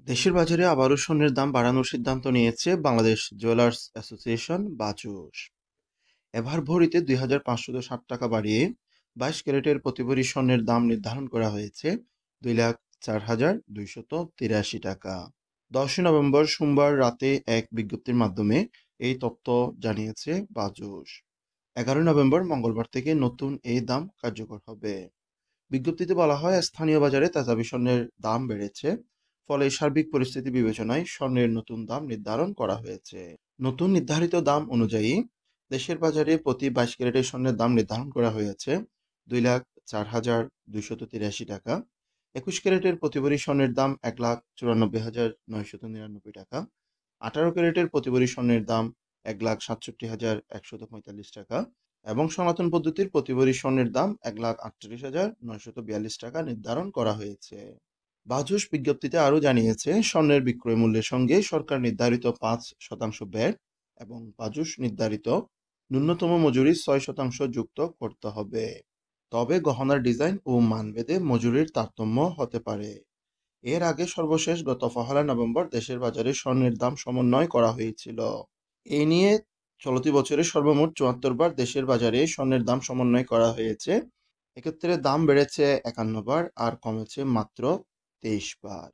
দেশের বাজারে আবারও স্বর্ণের দাম বাড়ানোর সিদ্ধান্ত নিয়েছে বাংলাদেশ জুয়েলার্স অ্যাসোসিয়েশন বাজুস। এবার ভরিতে 2,560 টাকা বাড়িয়ে 22 ক্যারেটের প্রতি ভরি স্বর্ণের দাম নির্ধারণ করা হয়েছে 2,04,283 টাকা। 10ই নভেম্বর সোমবার রাতে এক বিজ্ঞপ্তির মাধ্যমে এই তথ্য জানিয়েছে বাজুস। 11ই নভেম্বর মঙ্গলবার থেকে নতুন এই দাম কার্যকর হবে। বিজ্ঞপ্তিতে বলা হয়, স্থানীয় বাজারে তেজাবি স্বর্ণের দাম বেড়েছে, ফলে সার্বিক পরিস্থিতি বিবেচনায় স্বর্ণের নতুন দাম নির্ধারণ করা হয়েছে। নতুন নির্ধারিত দাম অনুযায়ী দেশের বাজারে প্রতি 22 ক্যারেটের স্বর্ণের দাম নির্ধারণ করা হয়েছে 2,04,283 টাকা। 21 ক্যারেটের প্রতি ভরি স্বর্ণের দাম 1,94,999 টাকা। 18 ক্যারেটের প্রতি ভরি স্বর্ণের দাম 1,67,145 টাকা এবং সনাতন পদ্ধতির প্রতি ভরি স্বর্ণের দাম 1,38,942 টাকা নির্ধারণ করা হয়েছে। বাজুস বিজ্ঞপ্তিতে আরও জানিয়েছে, স্বর্ণের বিক্রয় মূল্যের সঙ্গে সরকার নির্ধারিত 5% ভ্যাট এবং বাজুস নির্ধারিত ন্যূনতম মজুরি 6% যুক্ত করতে হবে। তবে গহনার ডিজাইন ও মানভেদে মজুরির তারতম্য হতে পারে। এর আগে সর্বশেষ গত 1 নভেম্বর দেশের বাজারে স্বর্ণের দাম সমন্বয় করা হয়েছিল। এই নিয়ে চলতি বছরে সর্বমোট 74 বার দেশের বাজারে স্বর্ণের দাম সমন্বয় করা হয়েছে। এক্ষেত্রে দাম বেড়েছে 51 বার আর কমেছে মাত্র 23 বার।